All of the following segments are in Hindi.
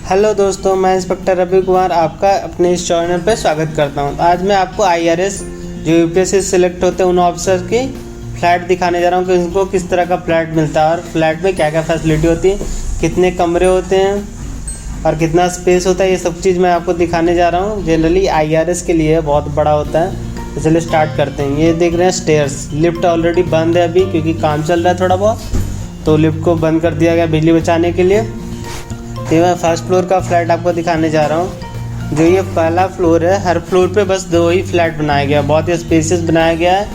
हेलो दोस्तों, मैं इंस्पेक्टर रवि कुमार आपका अपने इस चैनल पर स्वागत करता हूं। आज मैं आपको आईआरएस जो यूपीएससी सेलेक्ट होते हैं उन ऑफिसर की फ्लैट दिखाने जा रहा हूं कि उनको किस तरह का फ्लैट मिलता है और फ्लैट में क्या क्या फैसिलिटी होती है, कितने कमरे होते हैं और कितना स्पेस होता है। ये सब चीज़ मैं आपको दिखाने जा रहा हूँ। जनरली आईआरएस के लिए बहुत बड़ा होता है। तो चलिए स्टार्ट करते हैं। ये देख रहे हैं स्टेयर्स, लिफ्ट ऑलरेडी बंद है अभी क्योंकि काम चल रहा है थोड़ा बहुत, तो लिफ्ट को बंद कर दिया गया बिजली बचाने के लिए। तो मैं फर्स्ट फ्लोर का फ्लैट आपको दिखाने जा रहा हूँ। जो ये पहला फ्लोर है, हर फ्लोर पे बस 2 ही फ्लैट बनाया गया है। बहुत ही स्पेसियस बनाया गया है,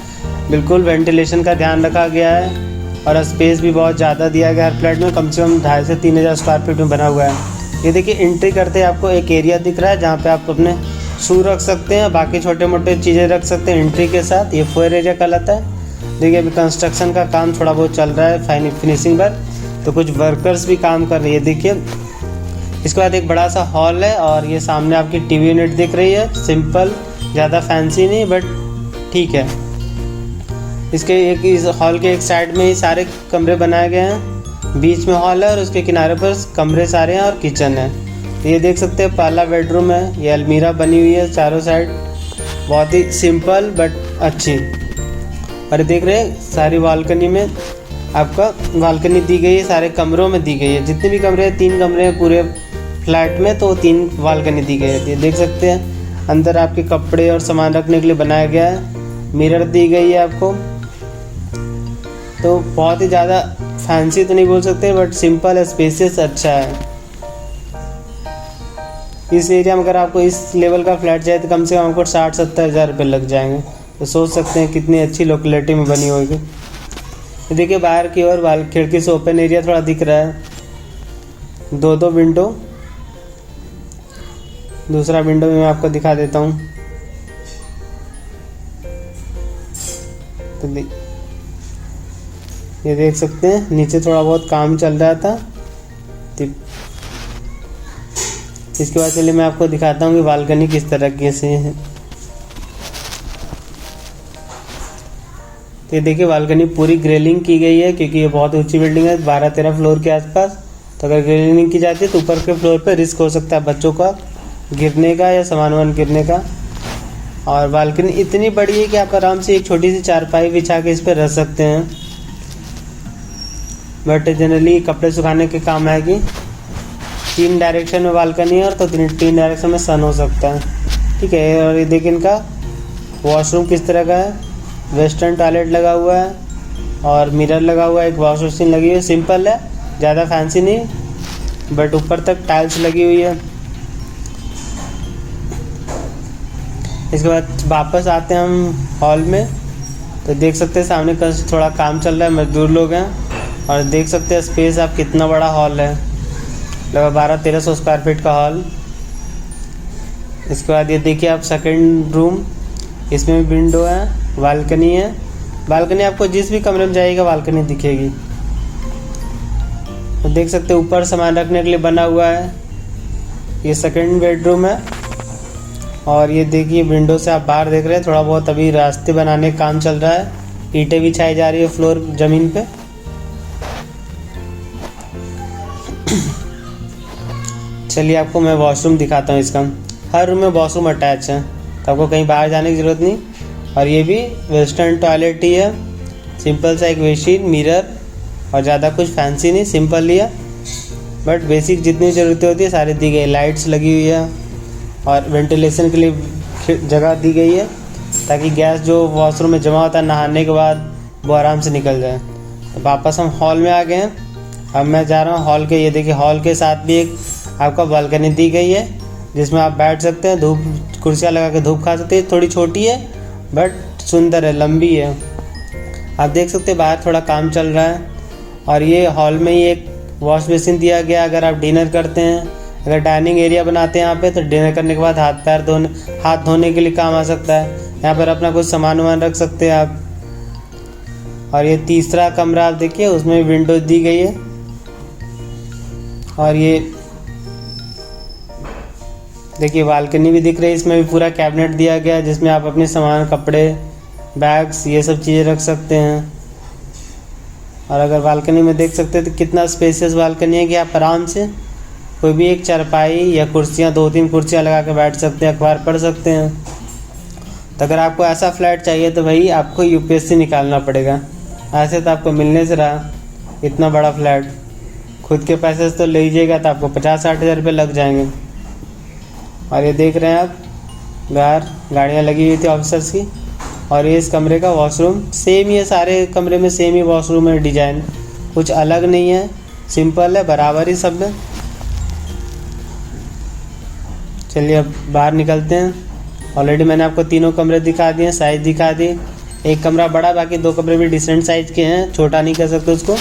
बिल्कुल वेंटिलेशन का ध्यान रखा गया है और स्पेस भी बहुत ज़्यादा दिया गया है। हर फ्लैट में कम से कम 2500 से 3000 स्क्वायर फीट में बना हुआ है। ये देखिए, एंट्री करते ही आपको एक एरिया दिख रहा है जहाँ पे आप अपने शू रख सकते हैं, बाकी छोटे मोटे चीज़ें रख सकते हैं एंट्री के साथ। ये 4 एरिया कहलाता है। देखिए, अभी कंस्ट्रक्शन का काम थोड़ा बहुत चल रहा है फिनिशिंग पर, तो कुछ वर्कर्स भी काम कर रही है। देखिए, इसके बाद एक बड़ा सा हॉल है और ये सामने आपकी टीवी यूनिट दिख रही है। सिंपल, ज़्यादा फैंसी नहीं बट ठीक है। इसके इस हॉल के एक साइड में ही सारे कमरे बनाए गए हैं। बीच में हॉल है और उसके किनारे पर कमरे सारे हैं और किचन है। तो ये देख सकते हैं पहला बेडरूम है। ये अलमीरा बनी हुई है चारों साइड, बहुत ही सिंपल बट अच्छी। और ये देख रहे हैं सारी बालकनी में आपका बालकनी दी गई है, सारे कमरों में दी गई है। जितने भी कमरे हैं, 3 कमरे हैं पूरे फ्लैट में, तो 3 बालकनी दी गई है। देख सकते हैं अंदर आपके कपड़े और सामान रखने के लिए बनाया गया है। मिरर दी गई है आपको। तो बहुत ही ज़्यादा फैंसी तो नहीं बोल सकते बट सिंपल स्पेसियस अच्छा है। इस एरिया में अगर आपको इस लेवल का फ्लैट चाहिए तो कम से कम आपको 60-70 हज़ार रुपये लग जाएंगे। तो सोच सकते हैं कितनी अच्छी लोकेलिटी में बनी होगी। देखिए, बाहर की ओर खिड़की से ओपन एरिया थोड़ा दिख रहा है। 2 विंडो, दूसरा विंडो भी मैं आपको दिखा देता हूँ। तो ये देख सकते हैं नीचे थोड़ा बहुत काम चल रहा था। तो इसके बाद चलिए मैं आपको दिखाता हूँ कि बालकनी किस तरह से है। तो ये देखिए, बालकनी पूरी ग्रिलिंग की गई है क्योंकि ये बहुत ऊंची बिल्डिंग है, 12-13 फ्लोर के आसपास। तो अगर ग्रिलिंग की जाती है तो ऊपर के फ्लोर पे रिस्क हो सकता है बच्चों का गिरने का या सामान गिरने का। और बालकनी इतनी बड़ी है कि आप आराम से एक छोटी सी चारपाई बिछा के इस पर रह सकते हैं। बट जनरली कपड़े सुखाने के काम आएगी। 3 डायरेक्शन में बालकनी है और तो 3 डायरेक्शन में सन हो सकता है। ठीक है। और ये देखिए, इनका वॉशरूम किस तरह का है। वेस्टर्न टॉयलेट लगा हुआ है और मिरर लगा हुआ है, एक वॉश मशीन लगी हुई है। सिंपल है, ज़्यादा फैंसी नहीं बट ऊपर तक टाइल्स लगी हुई है। इसके बाद वापस आते हैं हम हॉल में। तो देख सकते हैं सामने का थोड़ा काम चल रहा है, मजदूर लोग हैं। और देख सकते हैं स्पेस आप कितना बड़ा हॉल है, लगभग 1200-1300 स्क्वायर फीट का हॉल। इसके बाद ये देखिए आप सेकंड रूम, इसमें भी विंडो है, बालकनी है। बालकनी आपको जिस भी कमरे में जाइएगा बालकनी दिखेगी। तो देख सकते हैं ऊपर सामान रखने के लिए बना हुआ है। ये सेकंड बेडरूम है। और ये देखिए विंडो से आप बाहर देख रहे हैं। थोड़ा बहुत अभी रास्ते बनाने का काम चल रहा है, ईंटें बिछाई जा रही है फ्लोर ज़मीन पे। चलिए आपको मैं वॉशरूम दिखाता हूँ इसका। हर रूम में वॉशरूम अटैच है, तो आपको कहीं बाहर जाने की ज़रूरत नहीं। और ये भी वेस्टर्न टॉयलेट ही है, सिंपल सा एक बेसिन, मिरर और ज़्यादा कुछ फैंसी नहीं, सिंपल ही है। बट बेसिक जितनी ज़रूरतें होती है सारी दी गई। लाइट्स लगी हुई है और वेंटिलेशन के लिए जगह दी गई है ताकि गैस जो वॉशरूम में जमा होता है नहाने के बाद वो आराम से निकल जाए। तो वापस हम हॉल में आ गए हैं। अब मैं जा रहा हूँ हॉल के। ये देखिए, हॉल के साथ भी एक आपका बालकनी दी गई है जिसमें आप बैठ सकते हैं, धूप कुर्सियाँ लगा के धूप खा सकते हैं। थोड़ी छोटी है बट सुंदर है, लंबी है। आप देख सकते हैं बाहर थोड़ा काम चल रहा है। और ये हॉल में ही एक वॉश बेसिन दिया गया। अगर आप डिनर करते हैं, अगर डाइनिंग एरिया बनाते हैं यहाँ पे, तो डिनर करने के बाद हाथ धोने के लिए काम आ सकता है। यहाँ पर अपना कुछ सामान रख सकते हैं आप। और ये तीसरा कमरा आप देखिए, उसमें विंडो दी गई है। और ये देखिए बालकनी भी दिख रही है, इसमें भी पूरा कैबिनेट दिया गया है जिसमें आप अपने सामान, कपड़े, बैग्स, ये सब चीज़ें रख सकते हैं। और अगर बालकनी में देख सकते हैं तो कितना स्पेसियस बालकनी है कि आप आराम से कोई भी एक चारपाई या कुर्सियाँ, 2-3 कुर्सियाँ लगा के बैठ सकते हैं, अखबार पढ़ सकते हैं। तो अगर आपको ऐसा फ्लैट चाहिए तो भाई आपको यूपीएससी निकालना पड़ेगा। ऐसे तो आपको मिलने से रहा इतना बड़ा फ्लैट, खुद के पैसे से तो ले लीजिएगा तो आपको 50-60 हज़ार रुपये लग जाएंगे। और ये देख रहे हैं आप, बाहर गाड़ियाँ लगी हुई थी ऑफिसर्स की। और ये इस कमरे का वॉशरूम सेम ही है, सारे कमरे में सेम ही वॉशरूम है, डिजाइन कुछ अलग नहीं है, सिंपल है, बराबर ही सब है। चलिए अब बाहर निकलते हैं। ऑलरेडी मैंने आपको तीनों कमरे दिखा दिए, साइज़ दिखा दिए। एक कमरा बड़ा, बाकी 2 कमरे भी डिसेंट साइज़ के हैं, छोटा नहीं कह सकते उसको।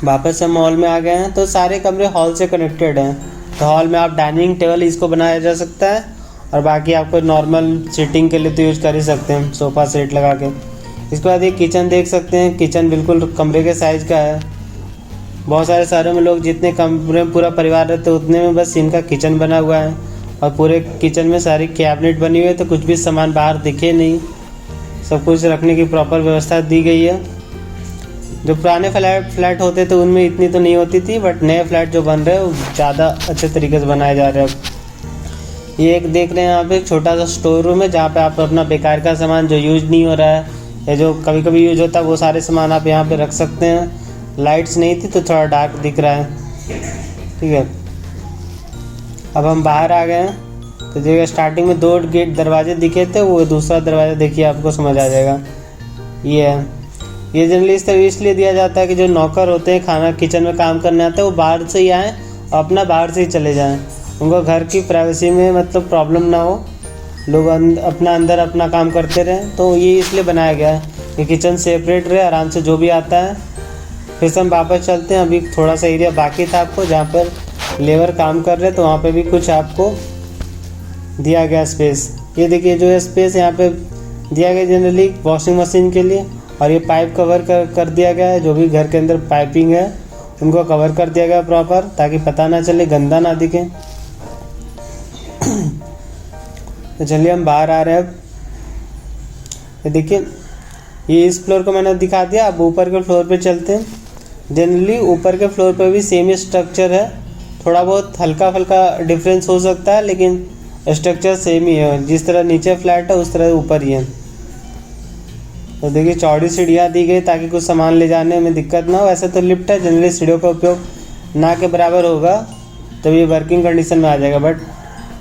वापस हम हॉल में आ गए हैं। तो सारे कमरे हॉल से कनेक्टेड हैं। तो हॉल में आप डाइनिंग टेबल इसको बनाया जा सकता है, और बाकी आपको नॉर्मल सिटिंग के लिए तो यूज़ कर ही सकते हैं, सोफ़ा सेट लगा के। इसके बाद ये किचन देख सकते हैं, किचन बिल्कुल कमरे के साइज़ का है। बहुत सारे शहरों में लोग जितने कमरे में पूरा परिवार रहते हैं उतने में बस इनका किचन बना हुआ है, और पूरे किचन में सारी कैबिनेट बनी हुई है, तो कुछ भी सामान बाहर दिखे नहीं, सब कुछ रखने की प्रॉपर व्यवस्था दी गई है। जो पुराने फ्लैट होते थे उनमें इतनी तो नहीं होती थी, बट नए फ्लैट जो बन रहे हैं वो ज़्यादा अच्छे तरीके से बनाए जा रहे हैं अब। ये एक देख रहे हैं यहाँ पे एक छोटा सा स्टोर रूम है, जहाँ पे आप अपना बेकार का सामान जो यूज नहीं हो रहा है या जो कभी कभी यूज होता है वो सारे सामान आप यहाँ पे रख सकते हैं। लाइट्स नहीं थी तो थोड़ा डार्क दिख रहा है, ठीक है। अब हम बाहर आ गए हैं। तो जो स्टार्टिंग में 2 गेट दरवाजे दिखे थे, वो दूसरा दरवाज़ा देखिए, आपको समझ आ जाएगा। ये है, ये जनरली इस तरह इसलिए दिया जाता है कि जो नौकर होते हैं, खाना किचन में काम करने आते हैं, वो बाहर से ही आएँ और अपना बाहर से ही चले जाएं। उनको घर की प्राइवेसी में मतलब प्रॉब्लम ना हो, लोग अपना अंदर अपना काम करते रहें। तो ये इसलिए बनाया गया है कि किचन सेपरेट रहे, आराम से जो भी आता है। फिर से हम वापस चलते हैं। अभी थोड़ा सा एरिया बाकी था आपको, जहाँ पर लेबर काम कर रहे, तो वहाँ पे भी कुछ आपको दिया गया स्पेस। ये देखिए जो है स्पेस यहाँ पे दिया गया जनरली वॉशिंग मशीन के लिए, और ये पाइप कवर कर दिया गया है। जो भी घर के अंदर पाइपिंग है उनको कवर कर दिया गया प्रॉपर, ताकि पता ना चले, गंदा ना दिखे। तो चलिए हम बाहर आ रहे हैं अब। ये देखिए, ये इस फ्लोर को मैंने दिखा दिया। अब ऊपर के फ्लोर पे चलते हैं। जनरली ऊपर के फ्लोर पे भी सेम ही स्ट्रक्चर है, थोड़ा बहुत हल्का फुल्का डिफरेंस हो सकता है, लेकिन स्ट्रक्चर सेम ही है। जिस तरह नीचे फ्लैट है उस तरह ऊपर ही है। तो देखिए चौड़ी सीढ़ियाँ दी गई ताकि कुछ सामान ले जाने में दिक्कत ना हो। ऐसे तो लिफ्ट है, जनरली सीढ़ियों का उपयोग ना के बराबर होगा तब ये वर्किंग कंडीशन में आ जाएगा, बट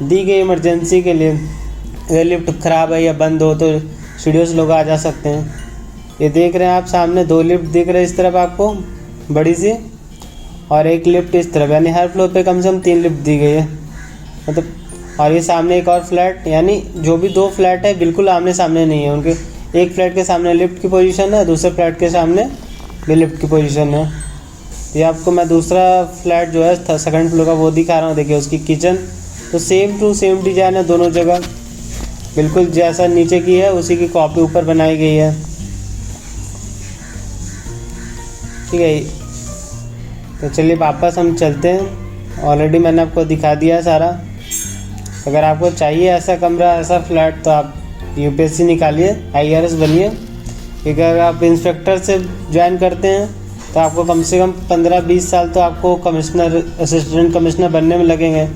दी गई इमरजेंसी के लिए। अगर लिफ्ट ख़राब है या बंद हो तो सीढ़ियों से लोग आ जा सकते हैं। ये देख रहे हैं आप सामने 2 लिफ्ट दिख रहे हैं इस तरफ आपको, बड़ी सी, और एक लिफ्ट इस तरफ, यानी हर फ्लोर पे कम से कम 3 लिफ्ट दी गई है मतलब। और ये सामने एक और फ्लैट, यानी जो भी 2 फ्लैट है बिल्कुल आमने सामने नहीं है उनके। एक फ्लैट के सामने लिफ्ट की पोजीशन है, दूसरे फ्लैट के सामने भी लिफ्ट की पोजीशन है। ये आपको मैं दूसरा फ्लैट जो है सेकंड फ्लोर का वो दिखा रहा हूँ। देखिए उसकी किचन तो सेम टू सेम डिजाइन है, दोनों जगह बिल्कुल जैसा नीचे की है उसी की कॉपी ऊपर बनाई गई है, ठीक है। तो चलिए वापस हम चलते हैं। ऑलरेडी मैंने आपको दिखा दिया है सारा। अगर आपको चाहिए ऐसा कमरा, ऐसा फ्लैट, तो आप यूपीएससी निकालिए, आईआरएस बनिए। क्योंकि अगर आप इंस्पेक्टर से ज्वाइन करते हैं तो आपको कम से कम 15-20 साल तो आपको कमिश्नर, असिस्टेंट कमिश्नर बनने में लगेंगे।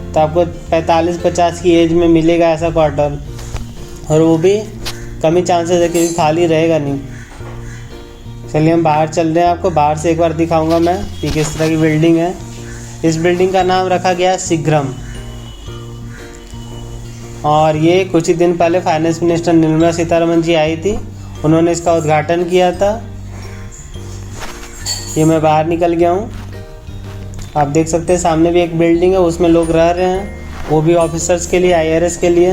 तो आपको 45-50 की एज में मिलेगा ऐसा क्वार्टर, और वो भी कम ही चांसेस है कि खाली रहेगा नहीं। चलिए हम बाहर चल रहे हैं। आपको बाहर से एक बार दिखाऊंगा मैं कि किस तरह की बिल्डिंग है। इस बिल्डिंग का नाम रखा गया है शीघ्रम, और ये कुछ ही दिन पहले फाइनेंस मिनिस्टर निर्मला सीतारमण जी आई थी, उन्होंने इसका उद्घाटन किया था। ये मैं बाहर निकल गया हूँ। आप देख सकते हैं सामने भी एक बिल्डिंग है, उसमें लोग रह रहे हैं, वो भी ऑफिसर्स के लिए, आईआरएस के लिए।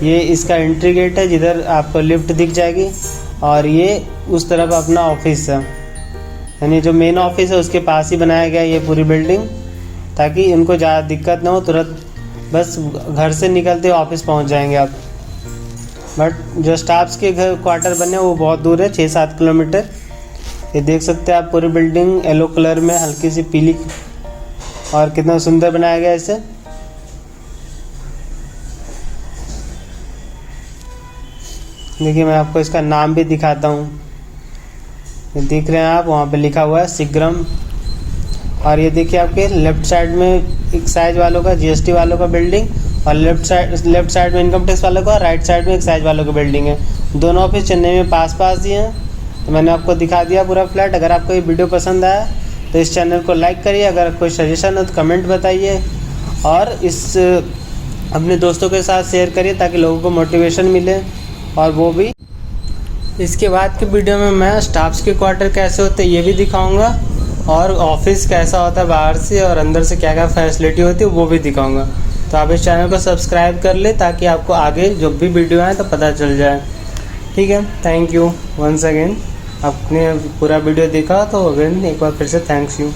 ये इसका एंट्री गेट है, जिधर आपको लिफ्ट दिख जाएगी, और ये उस तरफ अपना ऑफिस है, यानी जो मेन ऑफिस है उसके पास ही बनाया गया ये पूरी बिल्डिंग, ताकि उनको ज़्यादा दिक्कत ना हो, तुरंत बस घर से निकलते ऑफिस पहुंच जाएंगे आप। बट जो स्टाफ्स के घर क्वार्टर बने वो बहुत दूर है, 6-7 किलोमीटर। ये देख सकते हैं आप पूरी बिल्डिंग येलो कलर में हल्की सी पीली, और कितना सुंदर बनाया गया इसे। देखिए मैं आपको इसका नाम भी दिखाता हूँ। ये देख रहे हैं आप, वहाँ पे लिखा हुआ है शीघ्रम और ये देखिए आपके लेफ्ट साइड में एक्साइज वालों का, जीएसटी वालों का बिल्डिंग, और लेफ्ट साइड में इनकम टैक्स वालों का, राइट साइड में एक्साइज वालों का बिल्डिंग है। दोनों ऑफिस चेन्नई में पास पास ही हैं। तो मैंने आपको दिखा दिया पूरा फ्लैट। अगर आपको ये वीडियो पसंद आया तो इस चैनल को लाइक करिए, अगर कोई सजेशन हो तो कमेंट बताइए, और इस अपने दोस्तों के साथ शेयर करिए ताकि लोगों को मोटिवेशन मिले। और वो भी इसके बाद की वीडियो में मैं स्टाफ्स के क्वार्टर कैसे होते हैं ये भी दिखाऊंगा, और ऑफिस कैसा होता है बाहर से और अंदर से क्या क्या फैसिलिटी होती है वो भी दिखाऊंगा। तो आप इस चैनल को सब्सक्राइब कर ले ताकि आपको आगे जब भी वीडियो आए तो पता चल जाए। ठीक है, थैंक यू वंस अगेन। आपने पूरा वीडियो देखा तो अगेन एक बार फिर से थैंक्स यू।